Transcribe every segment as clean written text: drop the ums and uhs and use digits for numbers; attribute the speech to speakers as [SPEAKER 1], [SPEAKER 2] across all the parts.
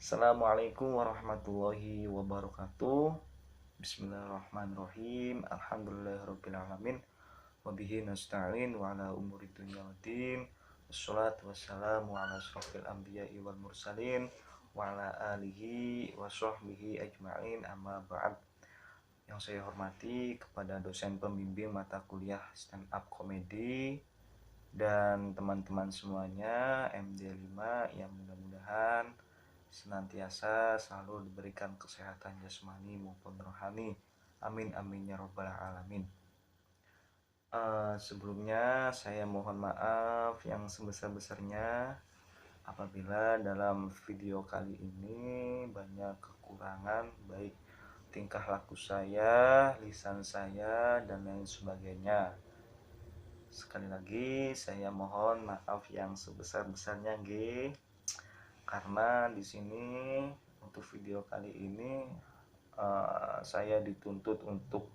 [SPEAKER 1] Assalamualaikum warahmatullahi wabarakatuh. Bismillahirrahmanirrahim. Alhamdulillahirrabbilalamin. Wabihi nasta'in wa ala umuri dunya waddin. Wassalatu wassalamu ala asrofil anbiya'i wal mursalin wa ala alihi wa sahbihi ajma'in, amma ba'd. Yang saya hormati kepada dosen pembimbing mata kuliah stand up komedi dan teman-teman semuanya MD5 yang mudah-mudahan senantiasa selalu diberikan kesehatan jasmani maupun rohani. Amin amin ya robbal alamin. Sebelumnya saya mohon maaf yang sebesar-besarnya apabila dalam video kali ini banyak kekurangan baik tingkah laku saya, lisan saya, dan lain sebagainya. Sekali lagi saya mohon maaf yang sebesar-besarnya nggih. Karena di sini untuk video kali ini saya dituntut untuk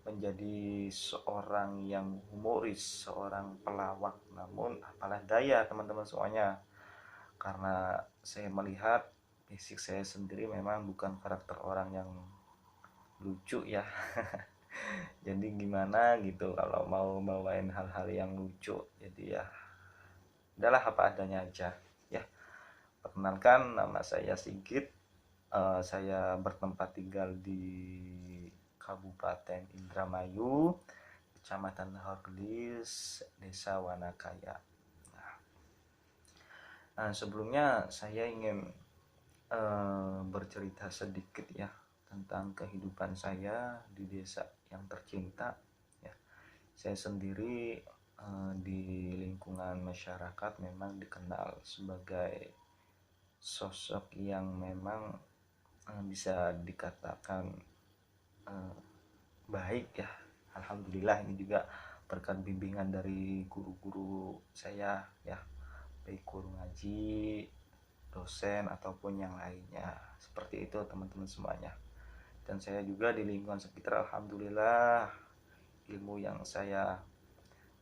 [SPEAKER 1] menjadi seorang yang humoris, seorang pelawak. Namun apalah daya teman-teman semuanya, karena saya melihat fisik saya sendiri memang bukan karakter orang yang lucu ya. Jadi gimana gitu kalau mau bawain hal-hal yang lucu. Jadi ya udahlah apa adanya aja ya. Perkenalkan, nama saya Sigit. Saya bertempat tinggal di Kabupaten Indramayu, Kecamatan Horlis, Desa Wanakaya. Nah, sebelumnya saya ingin bercerita sedikit ya tentang kehidupan saya di desa yang tercinta. Ya, saya sendiri di lingkungan masyarakat memang dikenal sebagai sosok yang memang bisa dikatakan baik ya. Alhamdulillah, ini juga berkat bimbingan dari guru-guru saya ya, baik guru ngaji, dosen ataupun yang lainnya. Seperti itu teman-teman semuanya. Dan saya juga di lingkungan sekitar, alhamdulillah, ilmu yang saya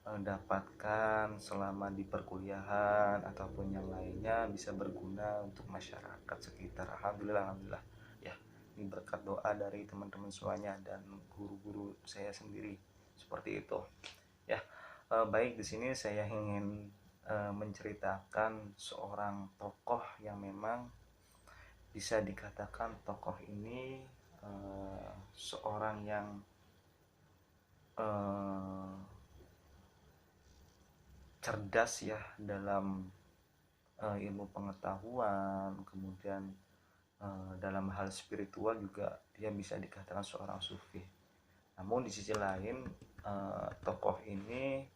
[SPEAKER 1] dapatkan selama di perkuliahan ataupun yang lainnya bisa berguna untuk masyarakat sekitar. Alhamdulillah ya, ini berkat doa dari teman-teman semuanya dan guru-guru saya sendiri. Seperti itu ya. Baik, di sini saya ingin menceritakan seorang tokoh yang memang bisa dikatakan tokoh ini seorang yang cerdas ya dalam ilmu pengetahuan, kemudian dalam hal spiritual juga dia bisa dikatakan seorang sufi. Namun di sisi lain tokoh ini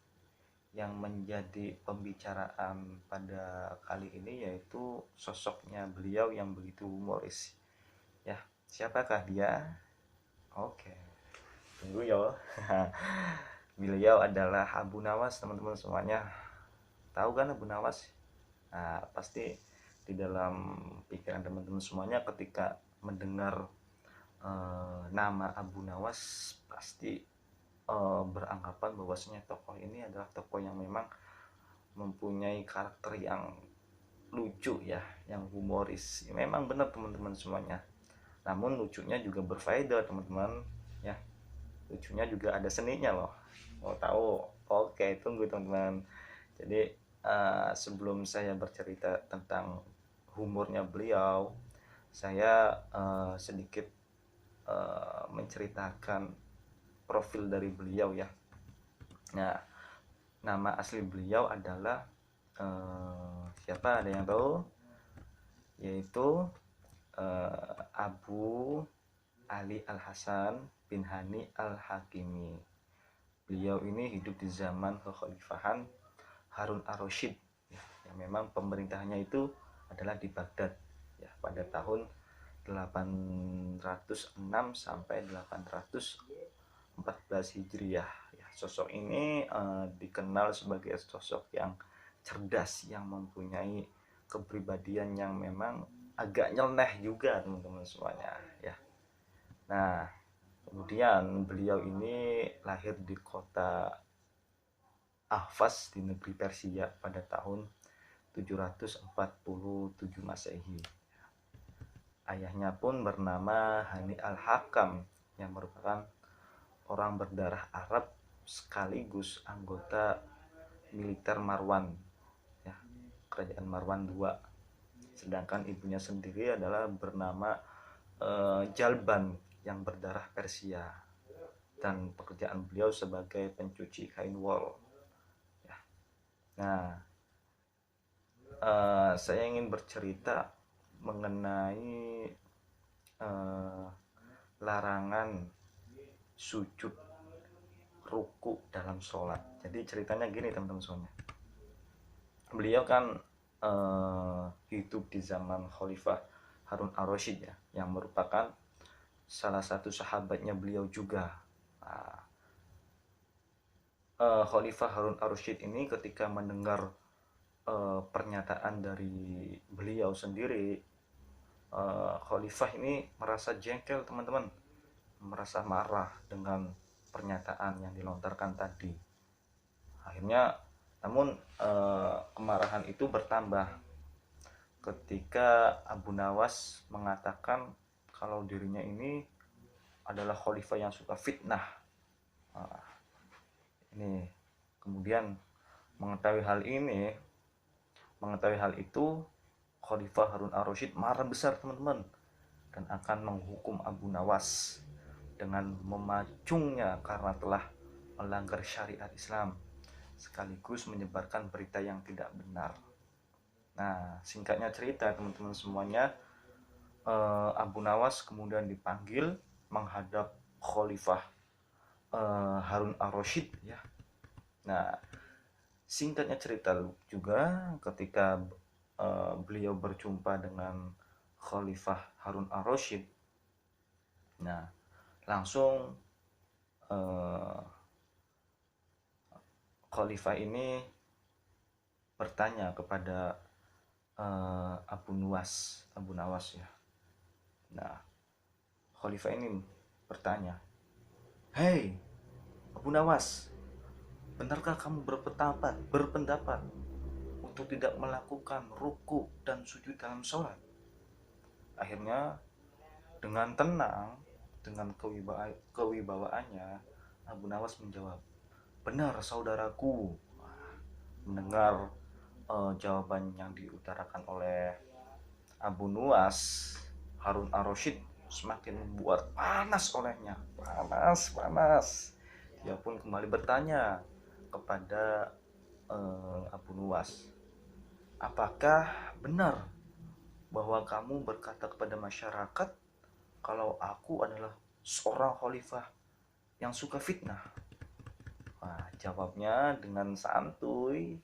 [SPEAKER 1] yang menjadi pembicaraan pada kali ini yaitu sosoknya beliau yang begitu humoris ya. Siapakah dia? Oke, tunggu ya. Beliau adalah Abu Nawas, teman-teman semuanya. Tahu kan Abu Nawas? Nah, pasti di dalam pikiran teman-teman semuanya ketika mendengar nama Abu Nawas pasti beranggapan bahwasanya tokoh ini adalah tokoh yang memang mempunyai karakter yang lucu ya, yang humoris. Memang benar teman-teman semuanya. Namun lucunya juga berfaedah teman-teman ya. Lucunya juga ada seninya loh. Mau tahu? Oke, tunggu teman-teman. Jadi sebelum saya bercerita tentang humornya beliau, saya sedikit menceritakan profil dari beliau ya. Nah, nama asli beliau adalah siapa, ada yang tahu? Yaitu Abu Ali Al-Hasan bin Hani Al-Hakimi. Beliau ini hidup di zaman kekhalifahan Harun Ar-Rasyid ya, yang memang pemerintahannya itu adalah di Baghdad ya, pada tahun 806 sampai 814 Hijriah ya. Sosok ini dikenal sebagai sosok yang cerdas, yang mempunyai kepribadian yang memang agak nyeleneh juga teman-teman semuanya ya. Nah, kemudian beliau ini lahir di kota Ahvaz di negeri Persia pada tahun 747 Masehi. Ayahnya pun bernama Hani Al-Hakam yang merupakan orang berdarah Arab sekaligus anggota militer Marwan, ya, kerajaan Marwan II. Sedangkan ibunya sendiri adalah bernama Jalban yang berdarah Persia, dan pekerjaan beliau sebagai pencuci kain wol. Ya. Nah, saya ingin bercerita mengenai uh, larangan sujud ruku dalam sholat. Jadi ceritanya gini teman-teman semuanya. Beliau kan hidup di zaman Khalifah Harun Ar-Rasyid, ya, yang merupakan salah satu sahabatnya beliau juga. Nah, Khalifah Harun Ar-Rasyid ini ketika mendengar pernyataan dari beliau sendiri, Khalifah ini merasa jengkel teman-teman, merasa marah dengan pernyataan yang dilontarkan tadi. Akhirnya, namun kemarahan itu bertambah ketika Abu Nawas mengatakan kalau dirinya ini adalah khalifah yang suka fitnah. Nah, ini kemudian mengetahui hal itu, Khalifah Harun Ar-Rasyid marah besar teman-teman, dan akan menghukum Abu Nawas dengan memacungnya karena telah melanggar syariat Islam sekaligus menyebarkan berita yang tidak benar. Nah, singkatnya cerita teman-teman semuanya, Abu Nawas kemudian dipanggil menghadap Khalifah Harun Ar-Rasyid, ya. Nah, singkatnya cerita juga ketika beliau berjumpa dengan Khalifah Harun Ar-Rasyid, nah langsung Khalifah ini bertanya kepada Abu Nawas, ya. Nah, Khalifah ini bertanya, "Hei Abu Nawas, benarkah kamu berpendapat untuk tidak melakukan ruku dan sujud dalam sholat?" Akhirnya dengan tenang, dengan kewibawaannya, Abu Nawas menjawab, "Benar saudaraku." Mendengar jawaban yang diutarakan oleh Abu Nuwas, Harun Ar-Rasyid semakin membuat panas olehnya. Panas. Dia pun kembali bertanya kepada Abu Nuwas, "Apakah benar bahwa kamu berkata kepada masyarakat kalau aku adalah seorang khalifah yang suka fitnah?" Wah, jawabnya dengan santuy,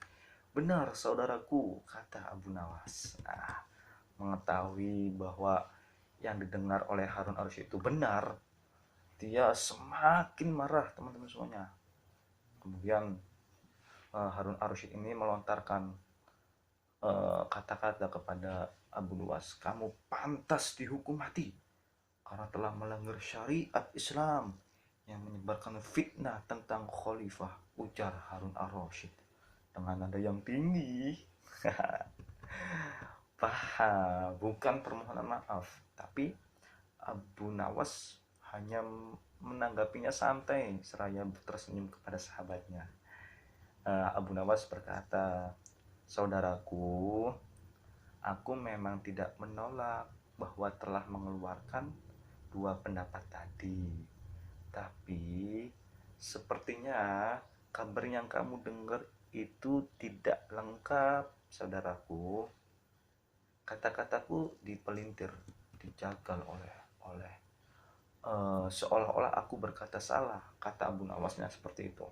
[SPEAKER 1] "Benar saudaraku," kata Abu Nawas. Nah, mengetahui bahwa yang didengar oleh Harun Ar-Rasyid itu benar, dia semakin marah teman-teman semuanya. Kemudian Harun Ar-Rasyid ini melontarkan kata-kata kepada Abu Nuwas, "Kamu pantas dihukum mati karena telah melanggar syariat Islam yang menyebarkan fitnah tentang khalifah," ujar Harun Ar-Rasyid dengan nada yang tinggi. Paham, bukan permohonan maaf, tapi Abu Nawas hanya menanggapinya santai seraya tersenyum kepada sahabatnya. Abu Nawas berkata, "Saudaraku, aku memang tidak menolak bahwa telah mengeluarkan dua pendapat tadi. Tapi sepertinya kabar yang kamu dengar itu tidak lengkap, saudaraku. Kata-kataku dipelintir, dijagal oleh seolah-olah aku berkata salah," kata Abu Nawasnya seperti itu.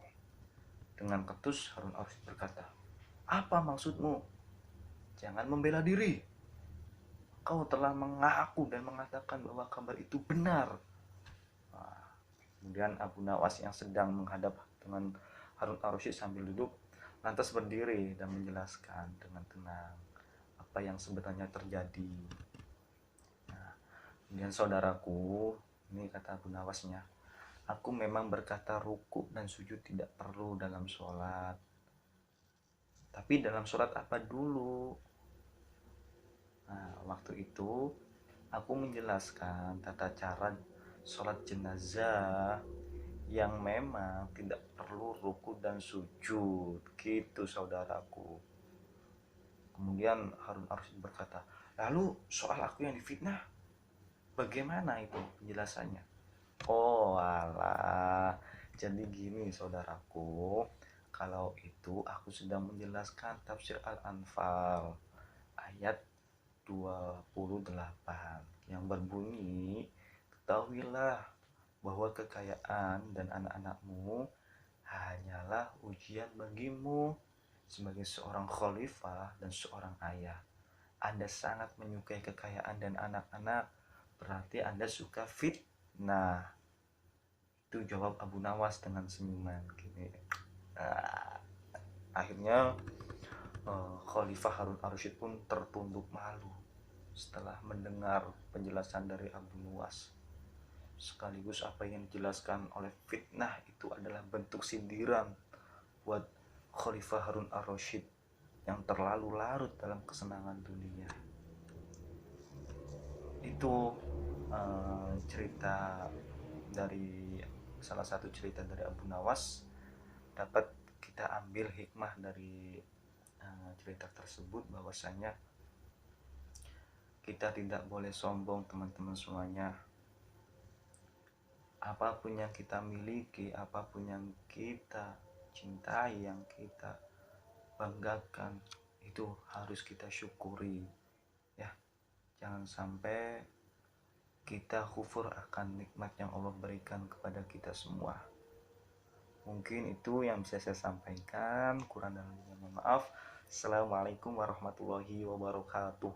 [SPEAKER 1] Dengan ketus Harun Ar-Rasyid berkata, "Apa maksudmu? Jangan membela diri. Kau telah mengaku dan mengatakan bahwa kabar itu benar." Nah, kemudian Abu Nawas yang sedang menghadap dengan Harun Ar-Rasyid sambil duduk lantas berdiri dan menjelaskan dengan tenang apa yang sebenarnya terjadi. Nah, kemudian, "Saudaraku," ini kata Abu Nawasnya, "aku memang berkata ruku dan sujud tidak perlu dalam sholat. Tapi dalam sholat apa dulu?" Nah, waktu itu aku menjelaskan tata cara sholat jenazah yang memang tidak perlu ruku dan sujud gitu saudaraku. Kemudian Harun Ar-Rasyid berkata, lalu soal aku yang difitnah bagaimana itu penjelasannya? Oh alah, jadi gini saudaraku, kalau itu aku sedang menjelaskan tafsir Al-Anfal ayat 28 yang berbunyi, ketahuilah bahwa kekayaan dan anak-anakmu hanyalah ujian bagimu sebagai seorang khalifah dan seorang ayah. Anda sangat menyukai kekayaan dan anak-anak, berarti Anda suka fitnah. Itu jawab Abu Nawas dengan senyuman gini. Nah, akhirnya Khalifah Harun Ar-Rasyid pun tertunduk malu setelah mendengar penjelasan dari Abu Nuwas. Sekaligus apa yang dijelaskan oleh fitnah itu adalah bentuk sindiran buat Khalifah Harun Ar-Rasyid yang terlalu larut dalam kesenangan dunia. Itu cerita dari salah satu cerita dari Abu Nawas. Dapat kita ambil hikmah dari cerita tersebut, bahwasanya kita tidak boleh sombong teman-teman semuanya. Apapun yang kita miliki, apapun yang kita cintai, yang kita banggakan, itu harus kita syukuri ya. Jangan sampai kita kufur akan nikmat yang Allah berikan kepada kita semua. Mungkin itu yang bisa saya sampaikan, kurang dan lebihnya mohon maaf. Assalamualaikum warahmatullahi wabarakatuh.